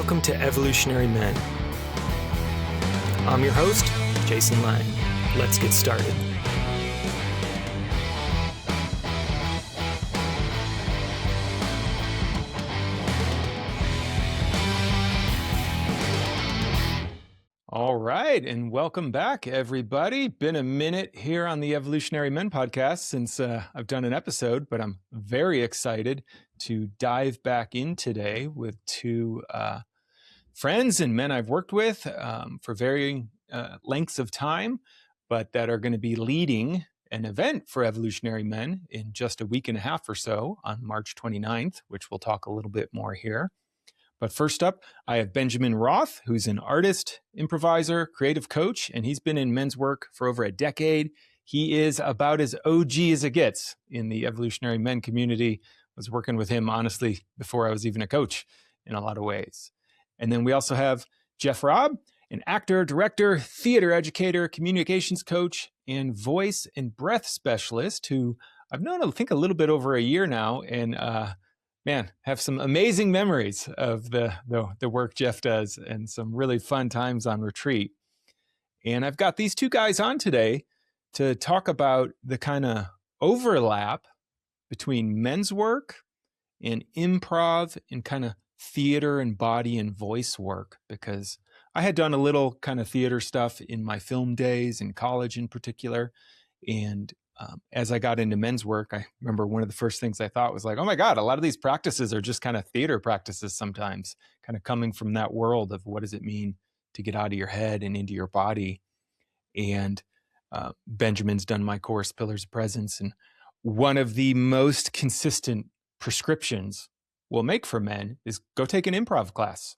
Welcome to Evolutionary Men. I'm your host, Jason Lang. Let's get started. All right, and welcome back, everybody. Been a minute here on the Evolutionary Men podcast since I've done an episode, but I'm very excited to dive back in today with two friends and men I've worked with for varying lengths of time, but that are going to be leading an event for Evolutionary Men in just a week and a half or so on March 29th, which we'll talk a little bit more here. But first up, I have Benjamin Roth, who's an artist, improviser, creative coach, and he's been in men's work for over a decade. He is about as OG as it gets in the Evolutionary Men community. I was working with him, honestly, before I was even a coach in a lot of ways. And then we also have Jeff Raab, an actor, director, theater educator, communications coach, and voice and breath specialist who I've known, I think, a little bit over a year now, and have some amazing memories of the work Jeff does and some really fun times on retreat. And I've got these two guys on today to talk about the kind of overlap between men's work and improv and kind of theater and body and voice work, because I had done a little kind of theater stuff in my film days in college in particular. And as I got into men's work, I remember one of the first things I thought was like, oh my God, a lot of these practices are just kind of theater practices sometimes, kind of coming from that world of what does it mean to get out of your head and into your body. And Benjamin's done my course, Pillars of Presence. And one of the most consistent prescriptions we'll make for men is go take an improv class,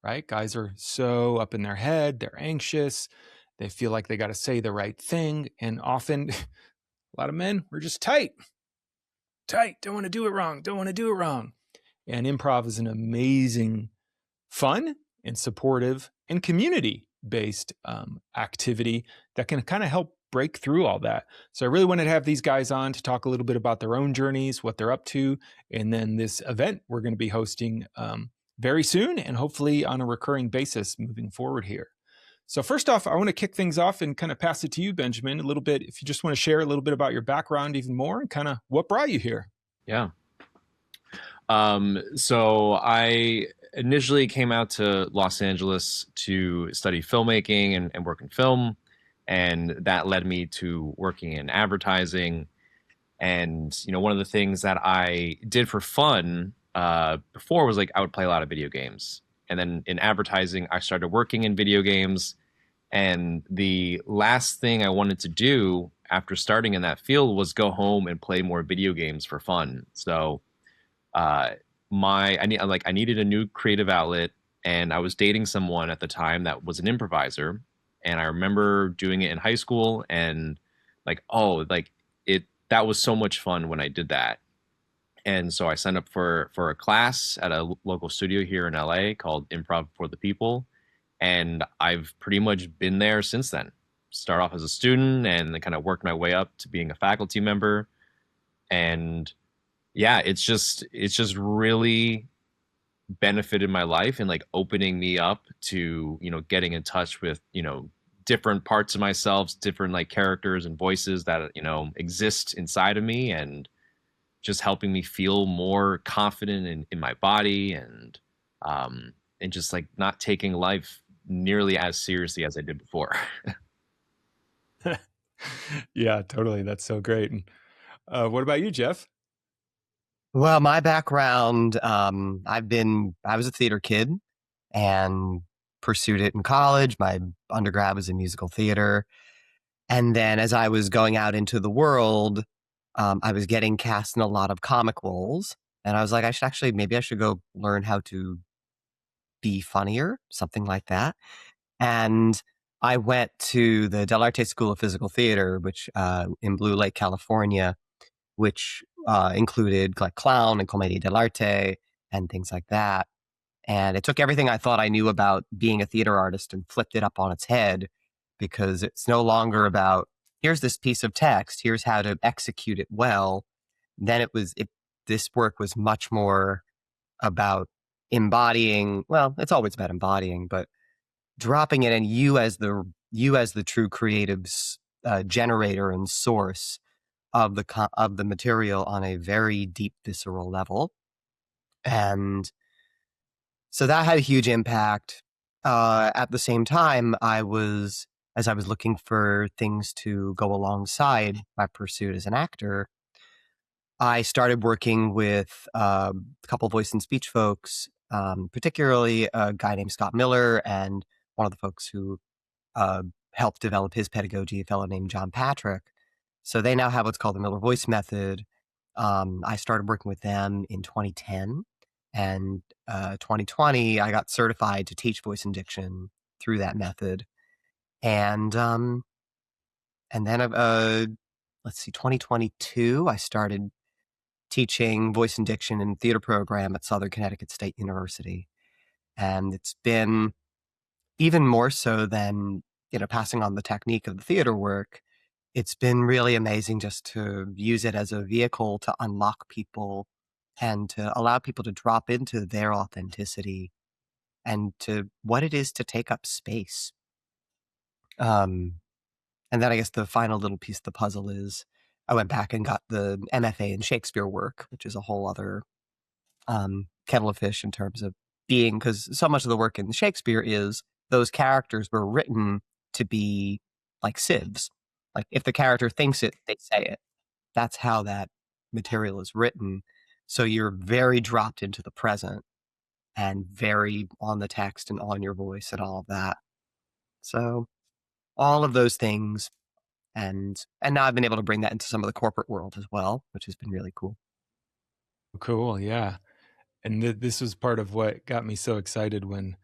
right? Guys are so up in their head, they're anxious, they feel like they got to say the right thing. And often a lot of men, we're just tight, don't want to do it wrong. And improv is an amazing, fun and supportive and community-based activity that can kind of help break through all that. So I really wanted to have these guys on to talk a little bit about their own journeys, what they're up to, and then this event we're going to be hosting very soon and hopefully on a recurring basis moving forward here. So first off, I want to kick things off and kind of pass it to you, Benjamin, a little bit. If you just want to share a little bit about your background even more and kind of what brought you here. Yeah. So I initially came out to Los Angeles to study filmmaking and work in film. And that led me to working in advertising. And, one of the things that I did for fun before was like I would play a lot of video games. And then in advertising, I started working in video games. And the last thing I wanted to do after starting in that field was go home and play more video games for fun. So I needed a new creative outlet, and I was dating someone at the time that was an improviser. And I remember doing it in high school and that was so much fun when I did that. And so I signed up for a class at a local studio here in LA called Improv for the People. And I've pretty much been there since then. Start off as a student and then kind of worked my way up to being a faculty member. And yeah, it's just really benefited my life and like opening me up to, getting in touch with, different parts of myself, different like characters and voices that, exist inside of me, and just helping me feel more confident in my body and just like not taking life nearly as seriously as I did before. Yeah, totally. That's so great. And what about you, Jeff? Well, my background, I was a theater kid and pursued it in college. My undergrad was in musical theater. And then as I was going out into the world, I was getting cast in a lot of comic roles. And I was like, maybe I should go learn how to be funnier, something like that. And I went to the Del Arte School of Physical Theater, which in Blue Lake, California, which included like clown and commedia dell'arte and things like that. And it took everything I thought I knew about being a theater artist and flipped it up on its head, because it's no longer about, here's this piece of text, here's how to execute it well. Then this work was much more about embodying, well, it's always about embodying, but dropping it in you as the true creative generator and source of the material on a very deep, visceral level. And so that had a huge impact. At the same time, as I was looking for things to go alongside my pursuit as an actor, I started working with a couple voice and speech folks, particularly a guy named Scott Miller, and one of the folks who helped develop his pedagogy, a fellow named John Patrick. So they now have what's called the Miller Voice Method. I started working with them in 2010, and 2020 I got certified to teach voice and diction through that method. And then let's see, 2022 I started teaching voice and diction and theater program at Southern Connecticut State University. And it's been even more so than, passing on the technique of the theater work. It's been really amazing just to use it as a vehicle to unlock people and to allow people to drop into their authenticity and to what it is to take up space. And then I guess the final little piece of the puzzle is I went back and got the MFA in Shakespeare work, which is a whole other kettle of fish in terms of being, because so much of the work in Shakespeare is those characters were written to be like sieves. Like if the character thinks it, they say it. That's how that material is written. So you're very dropped into the present and very on the text and on your voice and all of that. So all of those things. And now I've been able to bring that into some of the corporate world as well, which has been really cool. Cool. Yeah. And this was part of what got me so excited when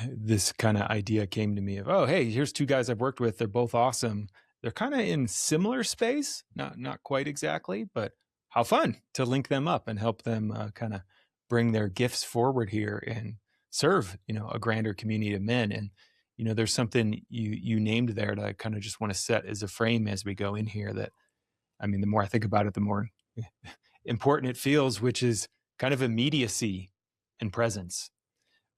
this kind of idea came to me of, oh, hey, here's two guys I've worked with. They're both awesome. They're kind of in similar space, not quite exactly, but how fun to link them up and help them kind of bring their gifts forward here and serve, a grander community of men. And, there's something you named there that I kind of just want to set as a frame as we go in here that, I mean, the more I think about it, the more important it feels, which is kind of immediacy and presence.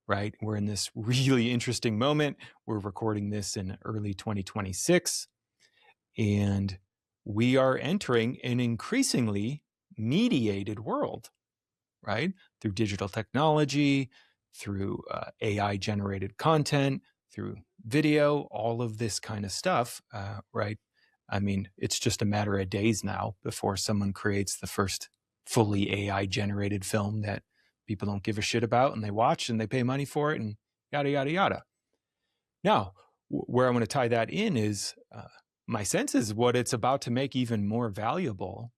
Right? We're in this really interesting moment. We're recording this in early 2026, and we are entering an increasingly mediated world, right? Through digital technology, through AI generated content, through video, all of this kind of stuff, right? I mean, it's just a matter of days now before someone creates the first fully AI generated film that people don't give a shit about and they watch and they pay money for it and yada, yada, yada. Now, where I want to tie that in is my sense is what it's about to make even more valuable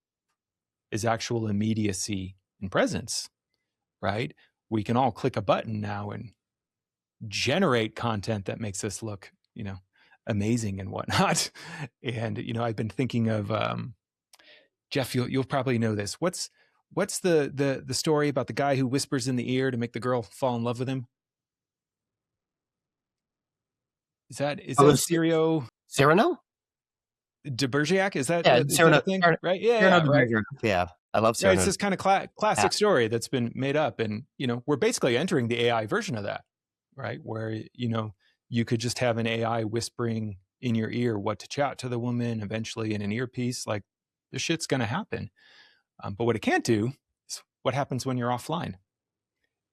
is actual immediacy and presence, right? We can all click a button now and generate content that makes us look, amazing and whatnot. And, I've been thinking of, Jeff, you'll probably know this. What's the story about the guy who whispers in the ear to make the girl fall in love with him? Is that Cyrano? de Bergerac? Is that Yeah, is that Cyrano. a thing? Right? Cyrano Yeah, de right. Bergerac. Yeah, I love Yeah, Cyrano. it's this kind of classic story that's been made up, and we're basically entering the AI version of that, right? Where you could just have an AI whispering in your ear what to chat to the woman, eventually in an earpiece. Like this shit's going to happen. But what it can't do is what happens when you're offline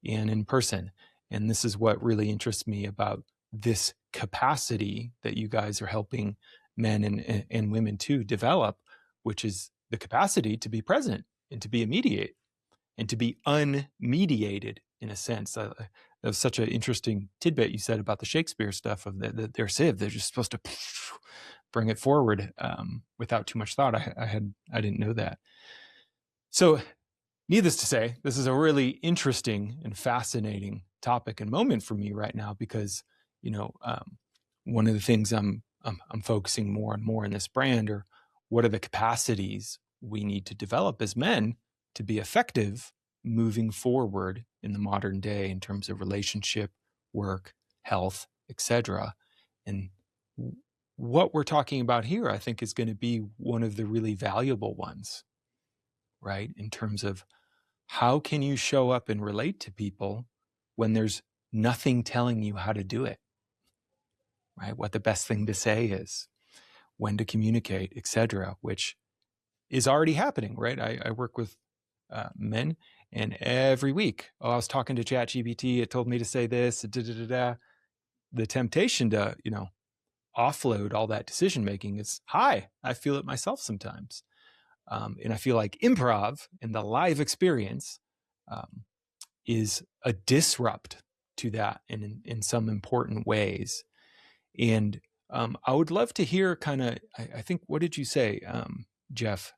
and in person. And this is what really interests me about this capacity that you guys are helping men and women to develop, which is the capacity to be present and to be immediate and to be unmediated in a sense. That was such an interesting tidbit you said about the Shakespeare stuff of their sieve. They're just supposed to bring it forward without too much thought. I didn't know that. So needless to say, this is a really interesting and fascinating topic and moment for me right now because, one of the things I'm focusing more and more in this brand are what are the capacities we need to develop as men to be effective moving forward in the modern day in terms of relationship, work, health, etc. And what we're talking about here, I think, is going to be one of the really valuable ones, right? In terms of how can you show up and relate to people when there's nothing telling you how to do it, right? What the best thing to say is, when to communicate, etc., which is already happening, right? I work with men, and every week, I was talking to ChatGPT, it told me to say this, da, da, da, da. The temptation to, offload all that decision making is high. I feel it myself sometimes. And I feel like improv and the live experience is a disrupt to that in some important ways. And I would love to hear kind of, I think, what did you say, Jeff?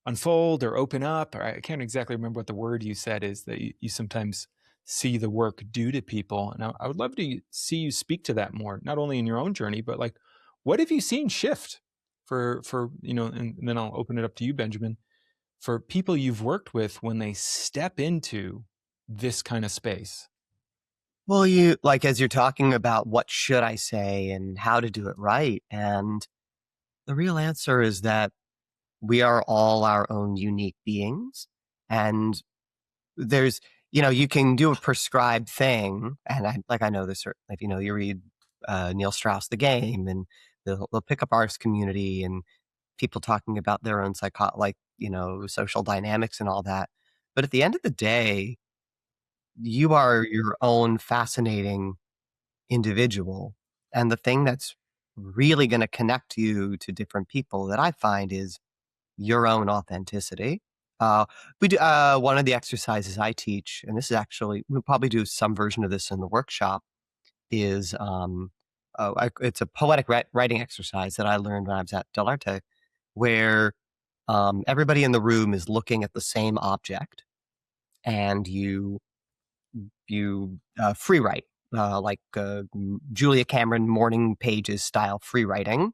Unfold or open up, or I can't exactly remember what the word you said is, that you sometimes see the work do to people. And I would love to see you speak to that more, not only in your own journey, but like, what have you seen shift for, and then I'll open it up to you, Benjamin, for people you've worked with when they step into this kind of space? Well, as you're talking about what should I say and how to do it right, and the real answer is that we are all our own unique beings, and there's, you can do a prescribed thing, and I know this, like, you read Neil Strauss, The Game, and they'll pick up artist community and people talking about their own social dynamics and all that. But at the end of the day, you are your own fascinating individual. And the thing that's really going to connect you to different people that I find is your own authenticity. Uh, we do one of the exercises I teach, and this is actually, we'll probably do some version of this in the workshop, is it's a poetic writing exercise that I learned when I was at Delarte, where everybody in the room is looking at the same object, and you free write, Julia Cameron morning pages style free writing.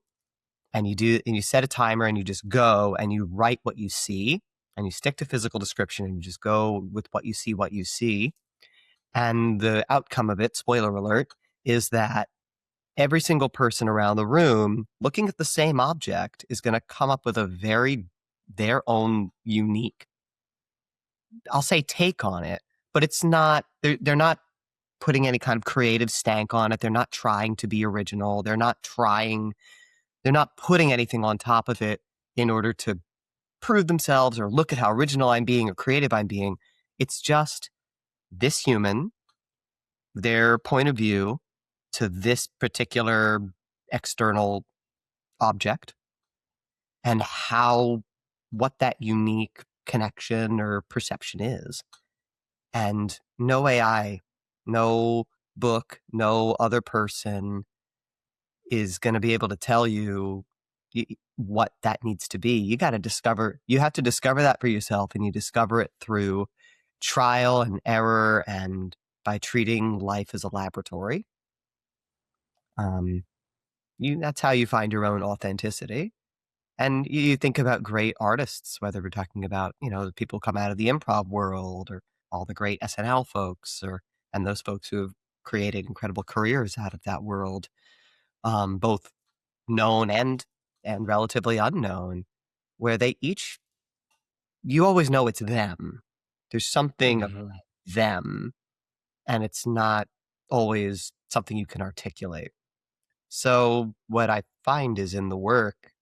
And you set a timer and you just go and you write what you see, and you stick to physical description and you just go with what you see. And the outcome of it, spoiler alert, is that every single person around the room looking at the same object is going to come up with their own unique, I'll say, take on it, but it's not, they're not putting any kind of creative stank on it. They're not trying to be original. They're not putting anything on top of it in order to prove themselves or look at how original I'm being or creative I'm being. It's just this human, their point of view to this particular external object, and what that unique connection or perception is. And no AI, no book, no other person is going to be able to tell you what that needs to be. You have to discover that for yourself, and you discover it through trial and error and by treating life as a laboratory. That's how you find your own authenticity. And you think about great artists, whether we're talking about, the people who come out of the improv world, or all the great SNL folks, and those folks who have created incredible careers out of that world, both known and relatively unknown, where you always know it's them. There's something about them, and it's not always something you can articulate. So what I find is, in the work,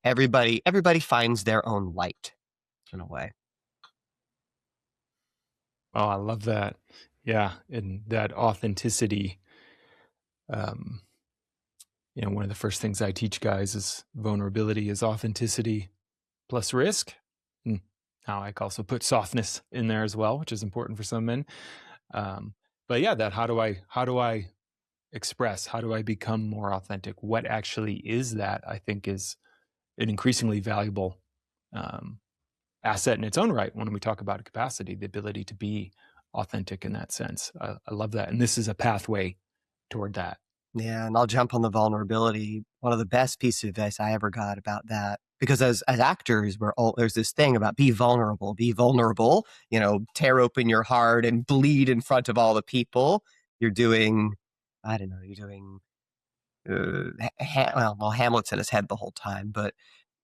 everybody finds their own light in a way. Oh, I love that. Yeah. And that authenticity. One of the first things I teach guys is vulnerability is authenticity plus risk. And now I also put softness in there as well, which is important for some men. But yeah, that how do I express? How do I become more authentic? What actually is that? I think is an increasingly valuable asset in its own right when we talk about a capacity, the ability to be authentic in that sense. I love that, and this is a pathway toward that. Yeah, and I'll jump on the vulnerability. One of the best pieces of advice I ever got about that, because as actors, there's this thing about be vulnerable, tear open your heart and bleed in front of all the people. You're doing, I don't know, Hamlet's in his head the whole time, but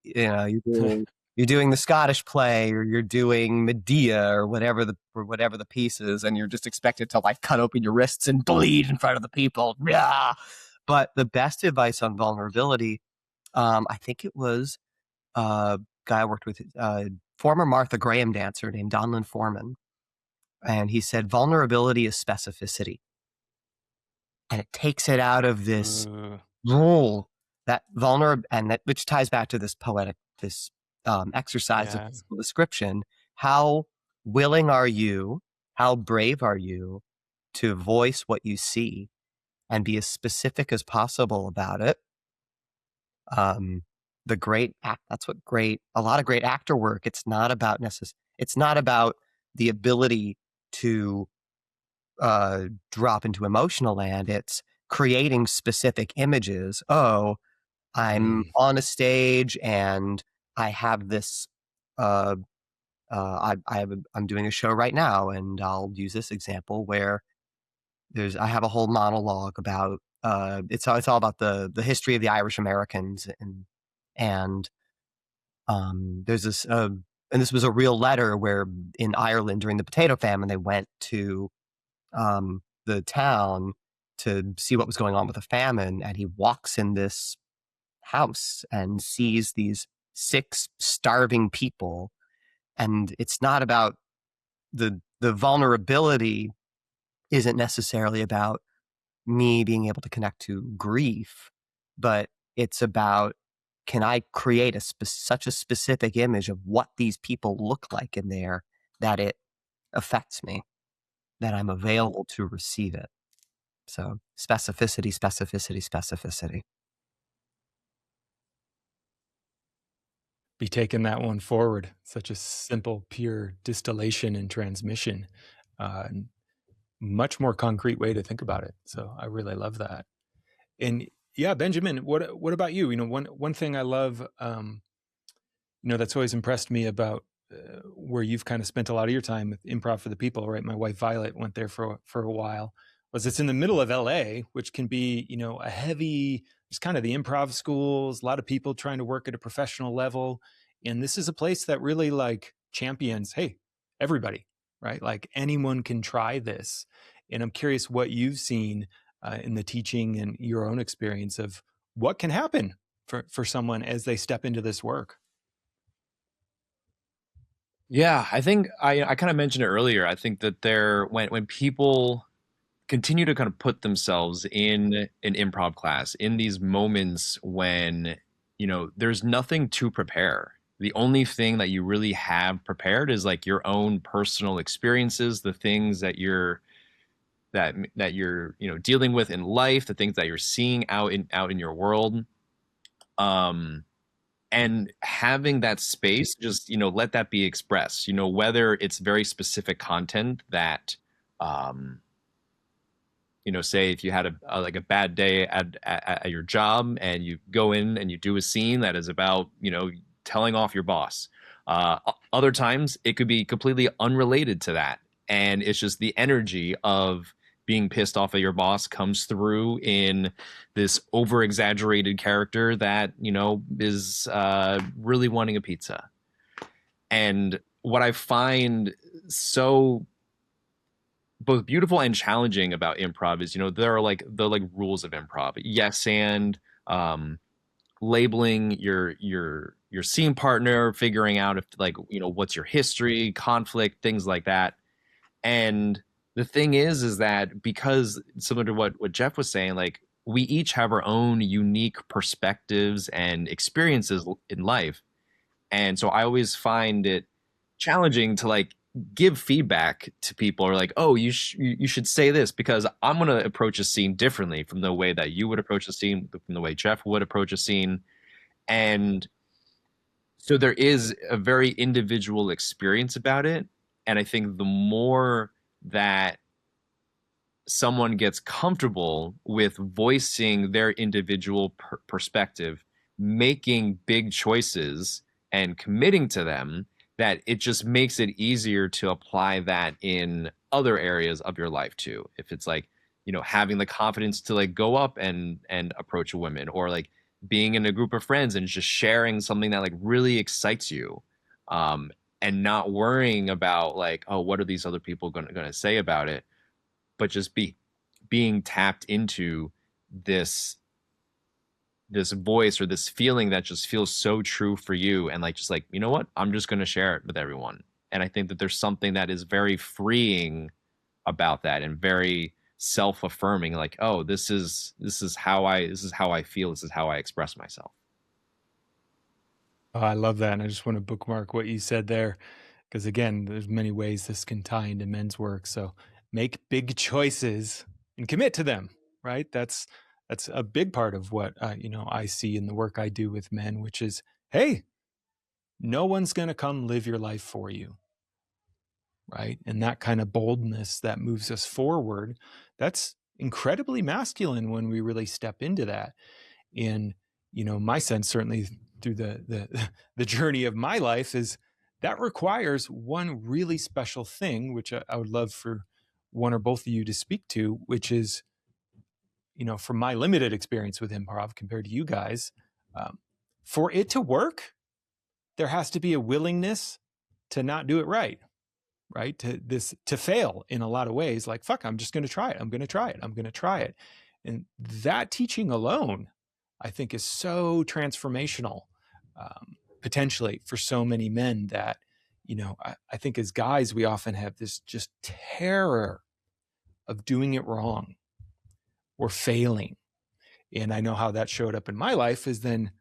you're doing you're doing the Scottish play or you're doing Medea or whatever the piece is, and you're just expected to like cut open your wrists and bleed in front of the people. Yeah. But the best advice on vulnerability, I think it was a guy I worked with, former Martha Graham dancer named Donlin Foreman. And he said, vulnerability is specificity. And it takes it out of this rule that which ties back to this poetic, exercise of physical description. How willing are you? How brave are you to voice what you see and be as specific as possible about it? That's what a lot of great actor work. It's not about the ability to drop into emotional land. It's creating specific images. Oh, I'm on a stage and I have this, I'm doing a show right now, and I'll use this example where I have a whole monologue about, it's all about the history of the Irish Americans, and there's this, and this was a real letter where in Ireland during the potato famine, they went to the town to see what was going on with the famine, and he walks in this house and sees these 6 starving people. And it's not about the vulnerability isn't necessarily about me being able to connect to grief, but it's about, can I create such a specific image of what these people look like in there that it affects me, that I'm available to receive it. So specificity, specificity, specificity. Be taking that one forward. Such a simple, pure distillation and transmission. Much more concrete way to think about it. So I really love that. And yeah, Benjamin, what about you? One thing I love, that's always impressed me about where you've kind of spent a lot of your time with Improv for the People, right? My wife Violet went there for a while. Was it's in the middle of LA, which can be, a heavy, just kind of the improv schools, a lot of people trying to work at a professional level. And this is a place that really like champions, hey, everybody, right? Like anyone can try this. And I'm curious what you've seen in the teaching and your own experience of what can happen for someone as they step into this work. Yeah, I think I kind of mentioned it earlier. I think that when people continue to kind of put themselves in an improv class, in these moments when, there's nothing to prepare. The only thing that you really have prepared is like your own personal experiences, the things that you're dealing with in life, the things that you're seeing out in your world. And having that space, just, let that be expressed, whether it's very specific content that, say if you had a bad day at your job and you go in and you do a scene that is about, telling off your boss. Other times it could be completely unrelated to that. And it's just the energy of being pissed off at your boss comes through in this over exaggerated character that, is really wanting a pizza. And what I find so both beautiful and challenging about improv is, there are like the rules of improv. Yes, and labeling your scene partner, figuring out if what's your history, conflict, things like that. And the thing is that because similar to what Jeff was saying, like we each have our own unique perspectives and experiences in life. And so I always find it challenging to give feedback to people, or oh, you should say this because I'm going to approach a scene differently from the way that you would approach a scene, from the way Jeff would approach a scene. And so there is a very individual experience about it. And I think the more that someone gets comfortable with voicing their individual perspective, making big choices and committing to them, that it just makes it easier to apply that in other areas of your life too. If it's having the confidence to go up and approach a woman, or being in a group of friends and just sharing something that really excites you. and not worrying about like, oh, what are these other people gonna say about it, but just being tapped into this voice or this feeling that just feels so true for you, and like just like, you know what, I'm just gonna share it with everyone. And I think that there's something that is very freeing about that, and very self-affirming, like, oh, this is how I feel, this is how I express myself. Oh, I love that. And I just want to bookmark what you said there. Because again, there's many ways this can tie into men's work. So make big choices and commit to them, right? That's a big part of what I see in the work I do with men, which is, hey, no one's going to come live your life for you, right? And that kind of boldness that moves us forward, that's incredibly masculine when we really step into that. In my sense, certainly through the journey of my life, is that requires one really special thing, which I would love for one or both of you to speak to, which is, from my limited experience with improv compared to you guys, for it to work, there has to be a willingness to not do it right, to fail in a lot of ways. Like, fuck, I'm just going to try it. I'm going to try it. I'm going to try it. And that teaching alone, I think, is so transformational, potentially for so many men that, I think as guys, we often have this just terror of doing it wrong or failing. And I know how that showed up in my life is then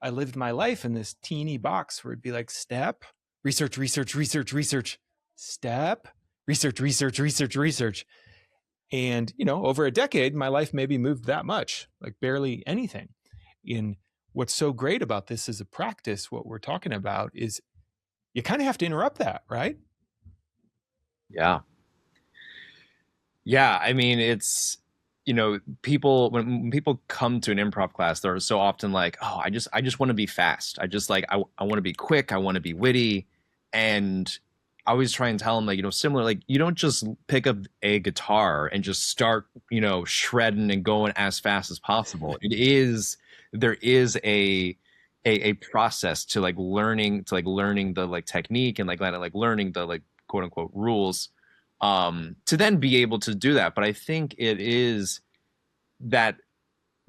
I lived my life in this teeny box where it'd be like, step, research, research, research, research, step, research, research, research, research. And, over a decade, my life maybe moved that much, like barely anything. In what's so great about this as a practice, what we're talking about is you kind of have to interrupt that, right? Yeah. Yeah, I mean, it's, people, when people come to an improv class, they're so often like, oh, I just want to be fast. I just like I want to be quick, I want to be witty. And I always try and tell them, like, similar, like, you don't just pick up a guitar and just start, shredding and going as fast as possible. There is a process to learning the like technique, and like learning the like quote unquote rules, to then be able to do that. But I think it is that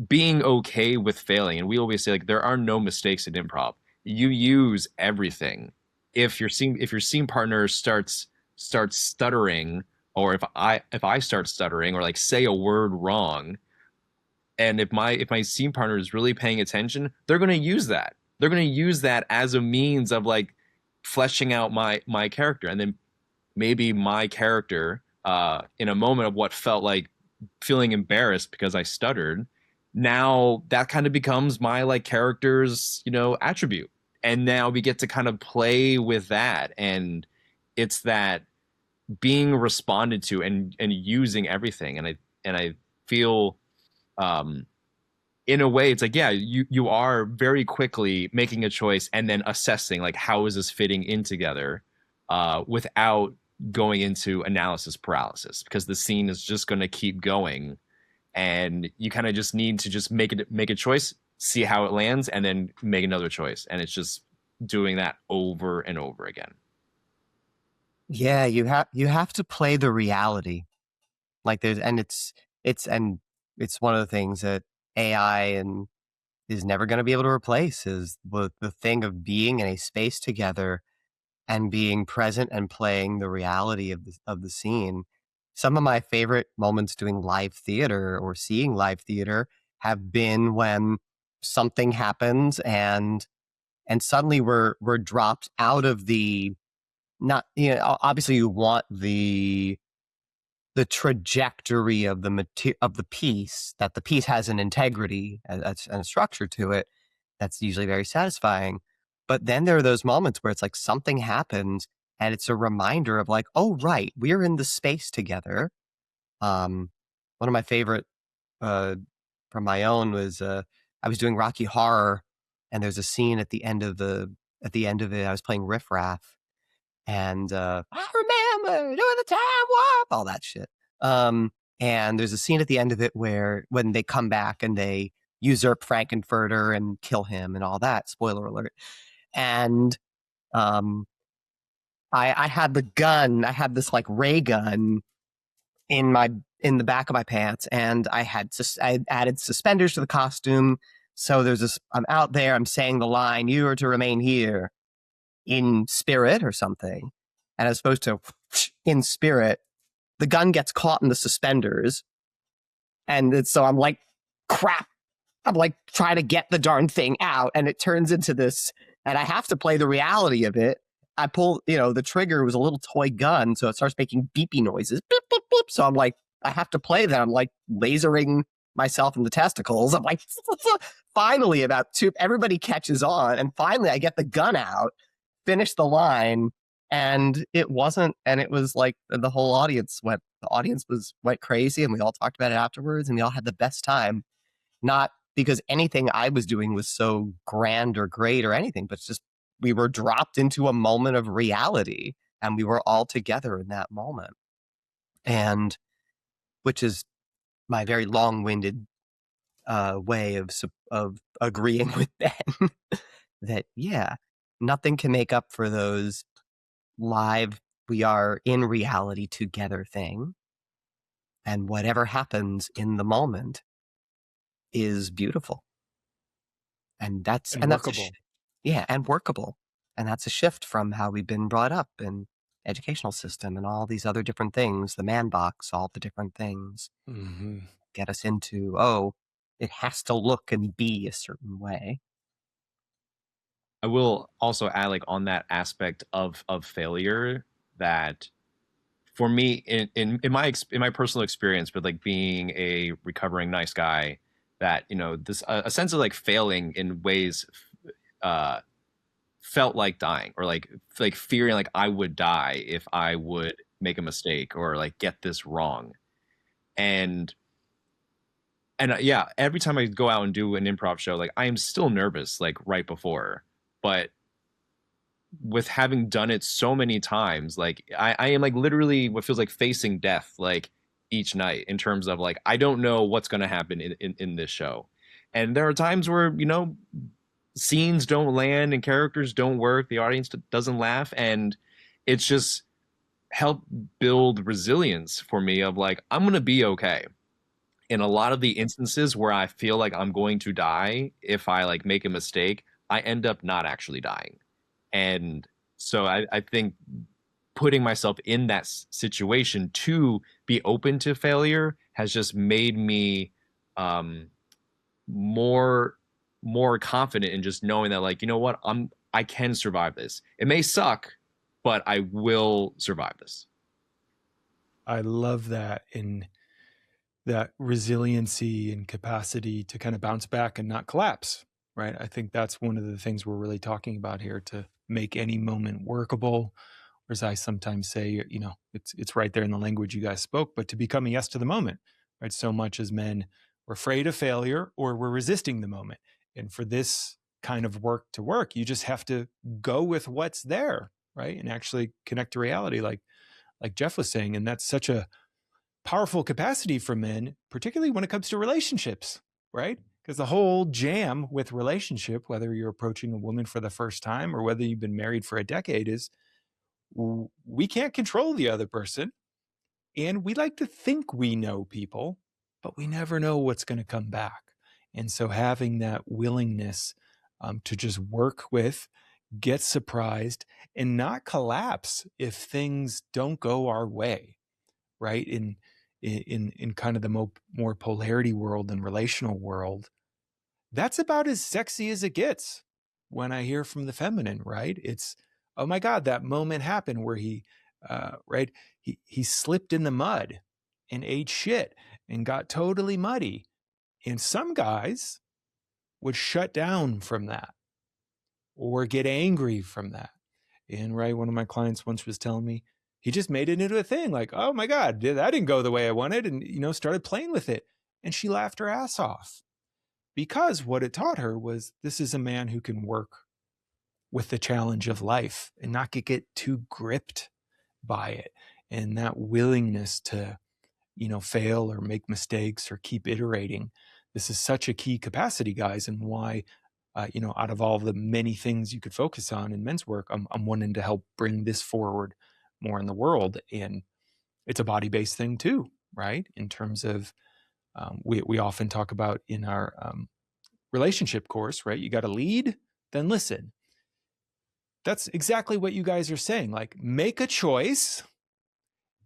being okay with failing. And we always say, like, there are no mistakes in improv. You use everything. If your scene partner starts stuttering, or if I start stuttering or like say a word wrong, and if my scene partner is really paying attention, they're going to use that. They're going to use that as a means of like fleshing out my character. And then maybe my character, in a moment of what felt like feeling embarrassed because I stuttered, now that kind of becomes my like character's, attribute. And now we get to kind of play with that. And it's that being responded to, and using everything. And I feel, um in a way, it's like, yeah, you are very quickly making a choice and then assessing like, how is this fitting in together, without going into analysis paralysis, because the scene is just going to keep going, and you kind of just need to just make a choice, see how it lands, and then make another choice, and it's just doing that over and over again. Yeah, you have to play the reality. Like it's one of the things that AI and is never going to be able to replace, is the thing of being in a space together and being present and playing the reality of the scene. Some of my favorite moments doing live theater or seeing live theater have been when something happens and suddenly we're dropped out of the, not, obviously you want the trajectory of of the piece, that the piece has an integrity and a structure to it that's usually very satisfying. But then there are those moments where it's like something happens and it's a reminder of like, oh, right, we're in the space together. One of my favorite, uh, from my own was, I was doing Rocky Horror, and there's a scene at the end of it, I was playing Riff Raff, and I remember doing the time warp, all that shit. And there's a scene at the end of it where when they come back and they usurp Frankenfurter and kill him and all that. Spoiler alert. And I had the gun. I had this like ray gun in the back of my pants, and I added suspenders to the costume. So there's this. I'm out there. I'm saying the line, "You are to remain here," in spirit or something, and I was supposed to in spirit. The gun gets caught in the suspenders, and so I'm like, crap. I'm like trying to get the darn thing out, and it turns into this, and I have to play the reality of it. I pull, the trigger was a little toy gun, so it starts making beepy noises. Beep, beep, beep. So I'm like, I have to play that. I'm like lasering myself in the testicles. I'm like, finally, everybody catches on, and finally I get the gun out, finish the line, and it was like the audience went crazy, and we all talked about it afterwards, and we all had the best time. Not because anything I was doing was so grand or great or anything, but just we were dropped into a moment of reality, and we were all together in that moment. And which is my very long-winded way of agreeing with Ben that, yeah, nothing can make up for those live, we are in reality together thing. And whatever happens in the moment is beautiful. And that's workable. and workable. And that's a shift from how we've been brought up in educational system and all these other different things, the man box, all the different things get us into, it has to look and be a certain way. I will also add, like, on that aspect of failure, that for me, in my personal experience with like being a recovering nice guy, that this a sense of like failing in ways felt like dying, or like fearing like I would die if I would make a mistake or like get this wrong. And yeah, every time I go out and do an improv show, like I am still nervous like right before, but with having done it so many times, like I am like literally what feels like facing death like each night, in terms of like I don't know what's going to happen in this show. And there are times where scenes don't land and characters don't work, the audience doesn't laugh, and it's just helped build resilience for me of like I'm going to be okay. In a lot of the instances where I feel like I'm going to die if I like make a mistake, I end up not actually dying. And so I think putting myself in that situation to be open to failure has just made me more confident in just knowing that, like, you know what, I can survive this. It may suck, but I will survive this. I love that, in that resiliency and capacity to kind of bounce back and not collapse, right? I think that's one of the things we're really talking about here, to make any moment workable. Or as I sometimes say, it's right there in the language you guys spoke, but to become a yes to the moment, right? So much as men, we're afraid of failure or we're resisting the moment. And for this kind of work to work, you just have to go with what's there, right? And actually connect to reality, like Jeff was saying. And that's such a powerful capacity for men, particularly when it comes to relationships, right? Because the whole jam with relationship, whether you're approaching a woman for the first time or whether you've been married for a decade, is we can't control the other person. And we like to think we know people, but we never know what's going to come back. And so having that willingness to just work with, get surprised, and not collapse if things don't go our way, right? In kind of the more polarity world and relational world, that's about as sexy as it gets when I hear from the feminine, right? It's, oh my God, that moment happened where right, he slipped in the mud and ate shit and got totally muddy. And some guys would shut down from that or get angry from that. And right, one of my clients once was telling me, he just made it into a thing, like, oh my God, that didn't go the way I wanted, and started playing with it. And she laughed her ass off, because what it taught her was, this is a man who can work with the challenge of life and not get too gripped by it. And that willingness to, fail or make mistakes or keep iterating. This is such a key capacity, guys, and why out of all the many things you could focus on in men's work, I'm wanting to help bring this forward more in the world. And it's a body-based thing too, right? In terms of, we often talk about in our relationship course, right? You got to lead, then listen. That's exactly what you guys are saying. Like, make a choice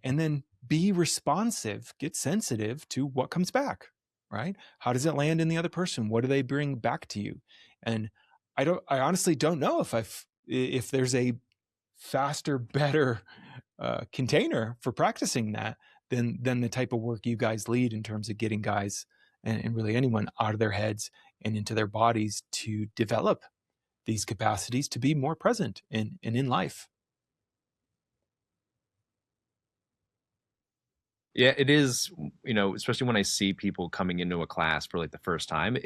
and then be responsive, get sensitive to what comes back, right? How does it land in the other person? What do they bring back to you? And I honestly don't know if there's a faster, better container for practicing that than the type of work you guys lead in terms of getting guys and really anyone out of their heads and into their bodies to develop these capacities to be more present in life. Yeah, it is, especially when I see people coming into a class for like the first time,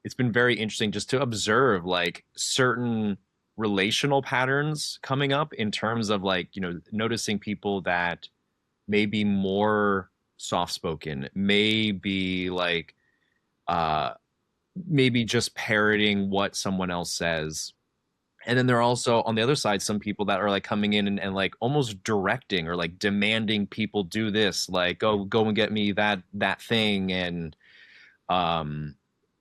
it's been very interesting just to observe like certain relational patterns coming up in terms of like, noticing people that may be more soft spoken, may be like, uh, maybe just parroting what someone else says. And then there are also on the other side some people that are like coming in and like almost directing or like demanding people do this, like go and get me that thing. Um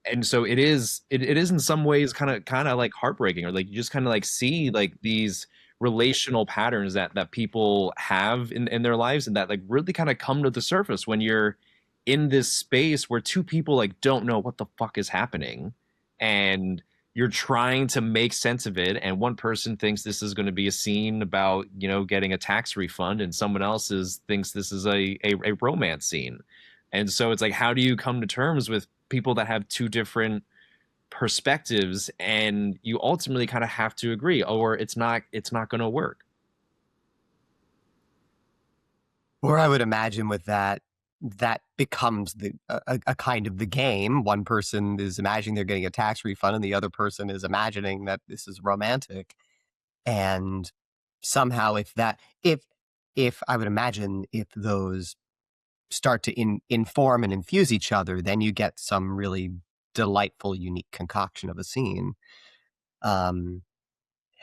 and so it is in some ways kind of like heartbreaking, or like you just kind of like see like these relational patterns that people have in their lives, and that like really kind of come to the surface when you're in this space where two people like don't know what the fuck is happening, and you're trying to make sense of it, and one person thinks this is going to be a scene about getting a tax refund, and someone else thinks this is a romance scene. And so it's like, how do you come to terms with people that have two different perspectives, and you ultimately kind of have to agree, or it's not going to work. Or I would imagine with that becomes a kind of the game. One person is imagining they're getting a tax refund, and the other person is imagining that this is romantic. And somehow, if I would imagine, if those start to inform and infuse each other, then you get some really delightful, unique concoction of a scene. Um,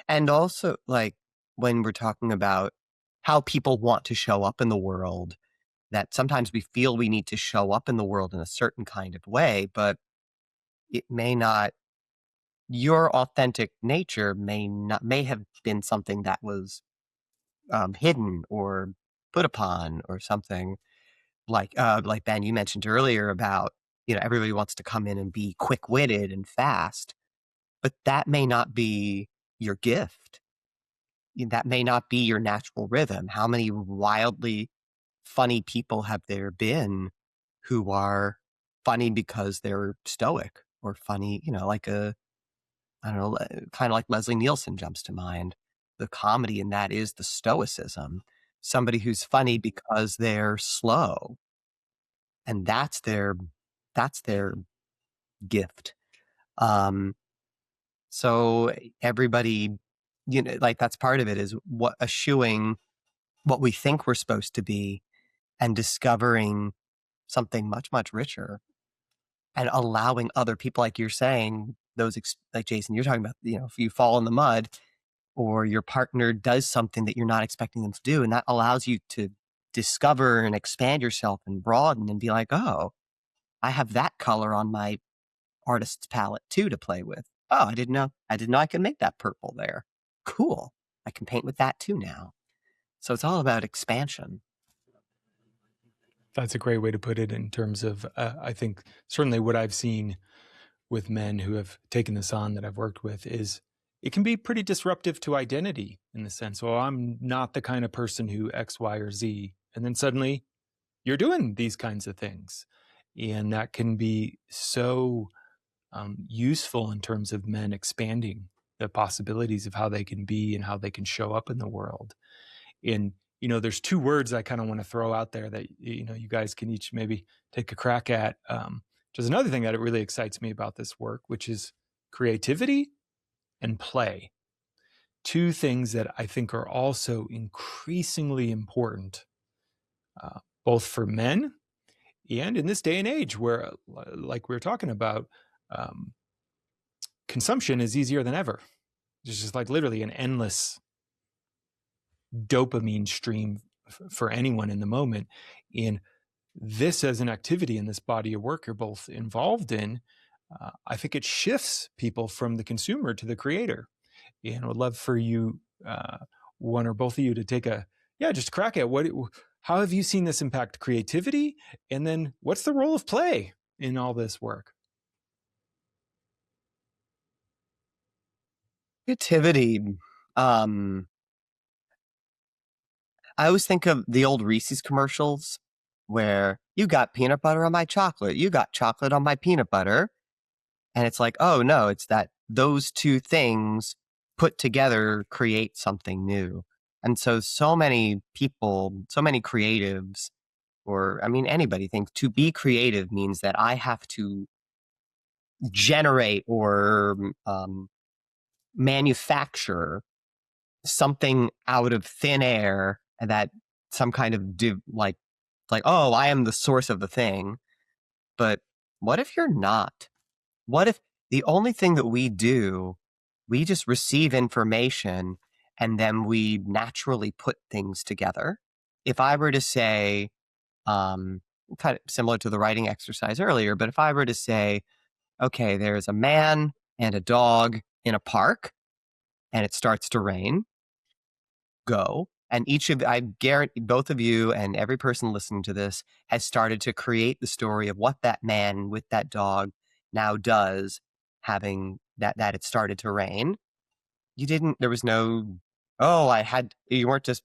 and also, like, when we're talking about how people want to show up in the world, that sometimes we feel we need to show up in the world in a certain kind of way, but it may not. Your authentic nature may have been something that was hidden or put upon or something. Like Ben, you mentioned earlier about everybody wants to come in and be quick witted and fast, but that may not be your gift. That may not be your natural rhythm. How many wildly funny people have there been who are funny because they're stoic, or funny, like I don't know, kind of like Leslie Nielsen jumps to mind. The comedy in that is the stoicism. Somebody who's funny because they're slow, and that's their gift. Um, so everybody, like that's part of it, is what eschewing what we think we're supposed to be and discovering something much, much richer, and allowing other people, like you're saying, like Jason, you're talking about, if you fall in the mud or your partner does something that you're not expecting them to do, and that allows you to discover and expand yourself and broaden and be like, oh, I have that color on my artist's palette too to play with. Oh, I didn't know I could make that purple there. Cool. I can paint with that too now. So it's all about expansion. That's a great way to put it in terms of, I think certainly what I've seen with men who have taken this on that I've worked with is it can be pretty disruptive to identity, in the sense, well, I'm not the kind of person who X, Y, or Z. And then suddenly you're doing these kinds of things. And that can be so useful in terms of men expanding the possibilities of how they can be and how they can show up in the world. And there's two words I kind of want to throw out there that you guys can each maybe take a crack at. Which is another thing that it really excites me about this work, which is creativity and play. Two things that I think are also increasingly important, both for men and in this day and age where, like we were talking about, consumption is easier than ever. There's just like literally an endless dopamine stream for anyone in the moment. In this as an activity in this body of work you're both involved in, I think it shifts people from the consumer to the creator. And I would love for you, one or both of you, to take just crack at how have you seen this impact creativity? And then what's the role of play in all this work? Creativity. I always think of the old Reese's commercials where you got peanut butter on my chocolate, you got chocolate on my peanut butter. And it's like, oh no, it's that those two things put together create something new. And so many people, so many creatives, or I mean, anybody thinks to be creative means that I have to generate or manufacture something out of thin air, and that some kind of like, oh, I am the source of the thing. But what if you're not? What if the only thing that we do, we just receive information and then we naturally put things together? If I were to say, kind of similar to the writing exercise earlier, but if I were to say, okay, there's a man and a dog in a park and it starts to rain, go. And I guarantee both of you and every person listening to this has started to create the story of what that man with that dog now does, having that it started to rain. There was no, oh, you weren't just,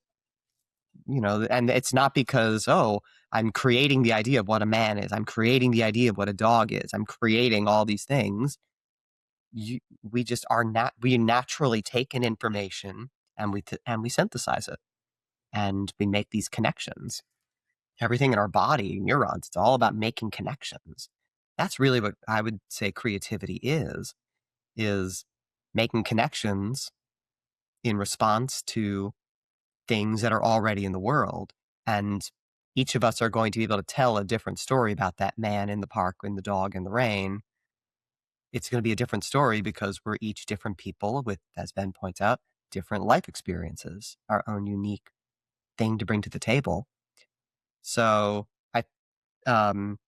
and it's not because, oh, I'm creating the idea of what a man is. I'm creating the idea of what a dog is. I'm creating all these things. We just we naturally take in information and we synthesize it. And we make these connections. Everything in our body, neurons, it's all about making connections. That's really what I would say creativity is making connections in response to things that are already in the world. And each of us are going to be able to tell a different story about that man in the park and the dog in the rain. It's going to be a different story because we're each different people with, as Ben points out, different life experiences, our own unique thing to bring to the table. So um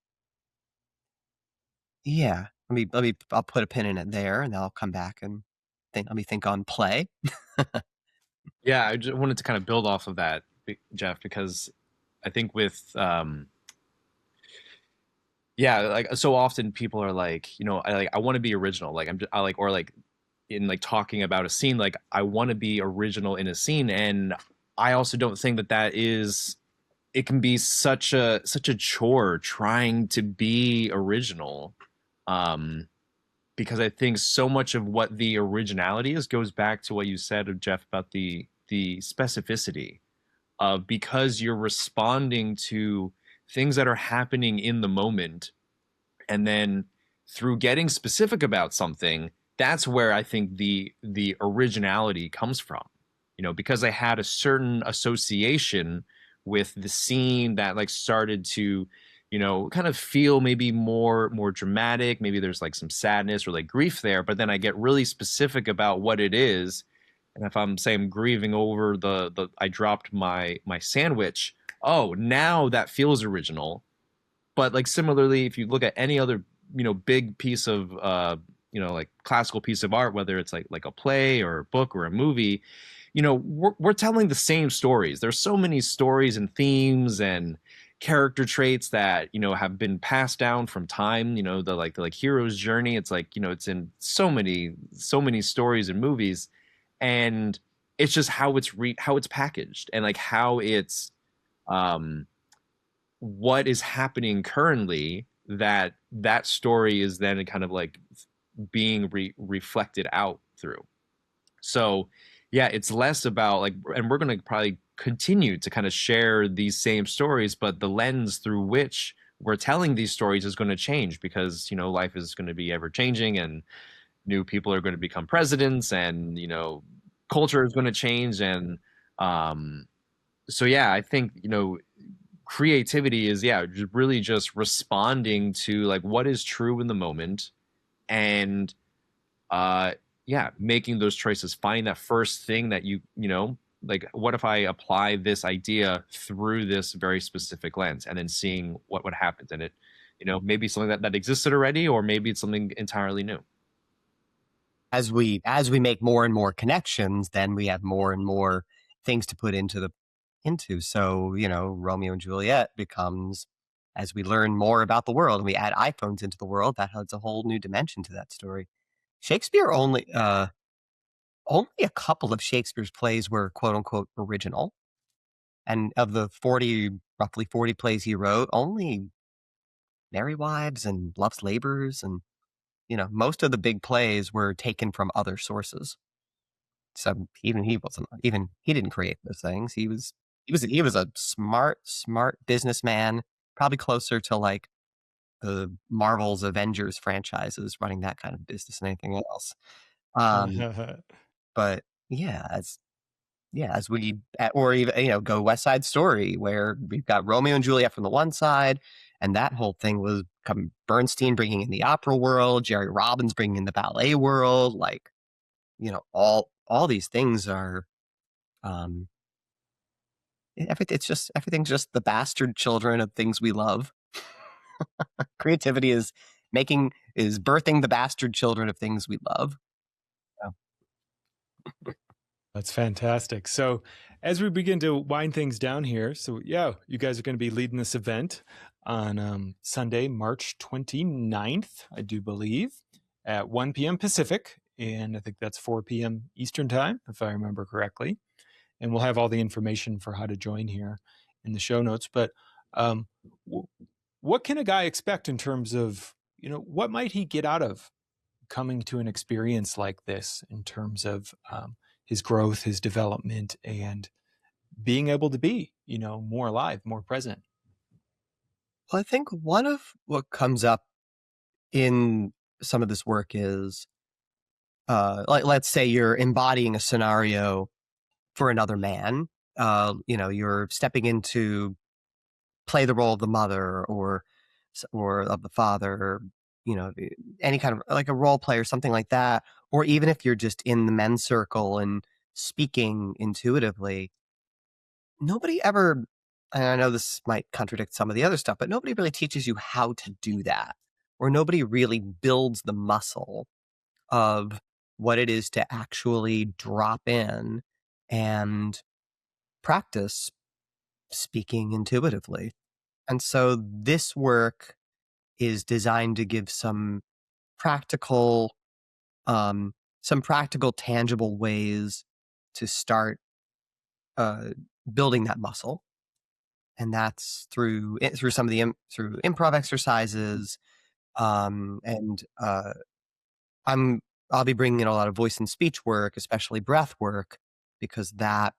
yeah, I'll put a pin in it there and I'll come back and let me think on play. Yeah, I just wanted to kind of build off of that, Jeff, because I think with yeah, like so often people are like, I want to be original. Like I like, or like in like talking about a scene, like I want to be original in a scene, and I also don't think that is. It can be such a chore trying to be original, um, because I think so much of what the originality is goes back to what you said, Jeff, about the specificity of, because you're responding to things that are happening in the moment, and then through getting specific about something, that's where I think the originality comes from. Because I had a certain association with the scene that like started to kind of feel maybe more dramatic. Maybe there's like some sadness or like grief there, but then I get really specific about what it is. And if I'm saying I'm grieving over the I dropped my sandwich, oh, now that feels original. But like similarly, if you look at any other big piece of like classical piece of art, whether it's like a play or a book or a movie, we're telling the same stories. There's so many stories and themes and character traits that have been passed down from time. The hero's journey. It's like it's in so many stories and movies, and it's just how it's packaged, and like how it's um what is happening currently, that story is then kind of like being reflected out through. So yeah, it's less about like, and we're going to probably continue to kind of share these same stories, but the lens through which we're telling these stories is going to change, because life is going to be ever changing, and new people are going to become presidents, and culture is going to change. And so yeah, I think creativity is really just responding to like what is true in the moment, and yeah, making those choices, finding that first thing that you know, like, what if I apply this idea through this very specific lens, and then seeing what happens. And it, you know, maybe something that existed already, or maybe it's something entirely new. As we make more and more connections, then we have more and more things to put into. So, Romeo and Juliet becomes, as we learn more about the world and we add iPhones into the world, that adds a whole new dimension to that story. Shakespeare only a couple of Shakespeare's plays were quote unquote original. And of the roughly 40 plays he wrote, only Merry Wives and Love's Labors and, most of the big plays were taken from other sources. So even he didn't create those things. He was a smart businessman, probably closer to like the Marvel's Avengers franchises, running that kind of business than anything else. But yeah, as we or even go West Side Story, where we've got Romeo and Juliet from the one side, and that whole thing was Bernstein bringing in the opera world, Jerry Robbins bringing in the ballet world, like all these things are everything's just the bastard children of things we love. Creativity is birthing the bastard children of things we love. That's fantastic. So as we begin to wind things down here, so yeah, you guys are going to be leading this event on Sunday, March 29th, I do believe, at 1 p.m. Pacific. And I think that's 4 p.m. Eastern time, if I remember correctly. And we'll have all the information for how to join here in the show notes. But what can a guy expect in terms of, what might he get out of coming to an experience like this in terms of his growth, his development, and being able to be, more alive, more present? Well, I think one of what comes up in some of this work is, like, let's say you're embodying a scenario for another man. You're stepping into play the role of the mother or of the father, or, any kind of like a role play or something like that. Or even if you're just in the men's circle and speaking intuitively, nobody ever, and I know this might contradict some of the other stuff, but nobody really teaches you how to do that, or nobody really builds the muscle of what it is to actually drop in and practice speaking intuitively. And so this work is designed to give practical, some practical, tangible ways to start building that muscle. And that's through some of through improv exercises, and I'll be bringing in a lot of voice and speech work, especially breath work, because that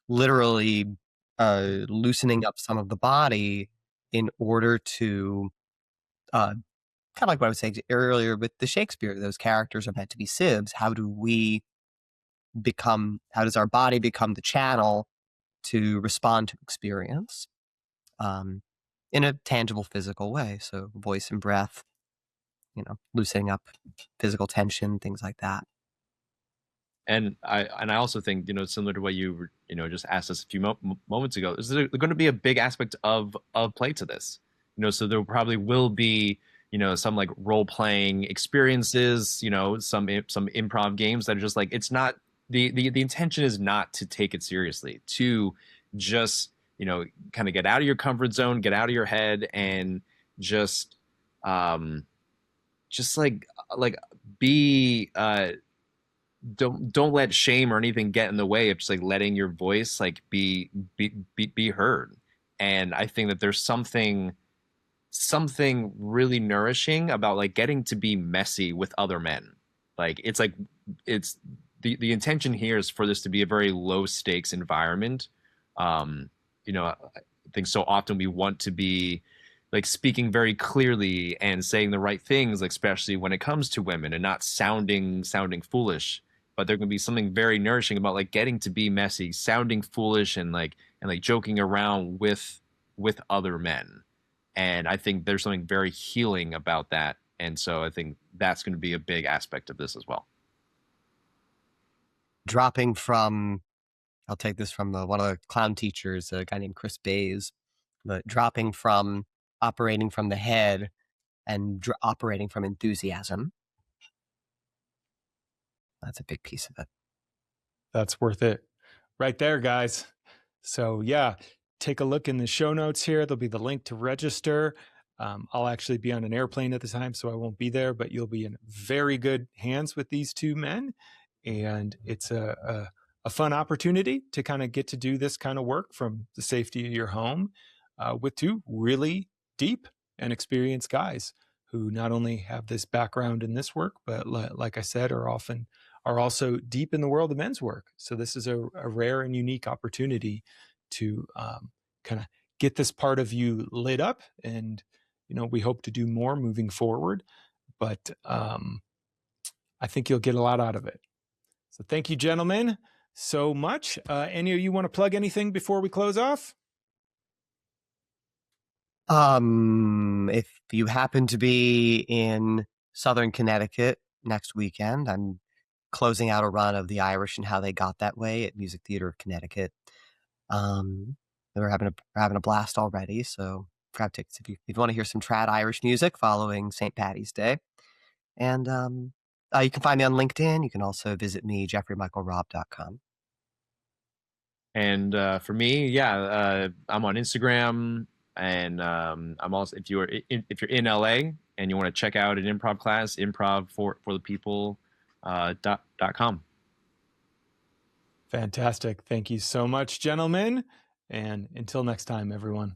literally loosening up some of the body in order to kind of like what I was saying earlier with the Shakespeare. Those characters are meant to be sieves. How does our body become the channel to respond to experience in a tangible physical way? So voice and breath, loosening up physical tension, things like that. And I also think, similar to what you just asked us a few moments ago, is there going to be a big aspect of play to this? So there probably will be, some like role playing experiences, some improv games that are just like, it's not the intention is not to take it seriously, to just kind of get out of your comfort zone, get out of your head, and just like be don't let shame or anything get in the way of just like letting your voice like be heard. And I think that there's something really nourishing about like getting to be messy with other men. Like it's the intention here is for this to be a very low stakes environment. I think so often we want to be like speaking very clearly and saying the right things, like, especially when it comes to women, and not sounding foolish. But there can be something very nourishing about like getting to be messy, sounding foolish, and like joking around with other men. And I think there's something very healing about that And so I think that's going to be a big aspect of this as well. Dropping from, I'll take this from one of the clown teachers, a guy named Chris Bays, but dropping from operating from the head and operating from enthusiasm. That's a big piece of it. That's worth it. Right there, guys. So yeah, take a look in the show notes here. There'll be the link to register. I'll actually be on an airplane at the time, so I won't be there, but you'll be in very good hands with these two men. And it's a fun opportunity to kind of get to do this kind of work from the safety of your home with two really deep and experienced guys who not only have this background in this work, but like I said, are also deep in the world of men's work. So this is a rare and unique opportunity to kind of get this part of you lit up. And, we hope to do more moving forward, but I think you'll get a lot out of it. So thank you, gentlemen, so much. Any of you want to plug anything before we close off? If you happen to be in Southern Connecticut next weekend, I'm closing out a run of The Irish and How They Got That Way at Music Theater of Connecticut. We're having a blast already, so grab tickets if you want to hear some trad Irish music following St. Paddy's Day. And you can find me on LinkedIn. You can also visit me, jeffreymichaelrob.com. And for me, I'm on Instagram, and I'm also if you're in LA and you want to check out an improv class, improv for the people .com. Fantastic. Thank you so much, gentlemen. And until next time, everyone.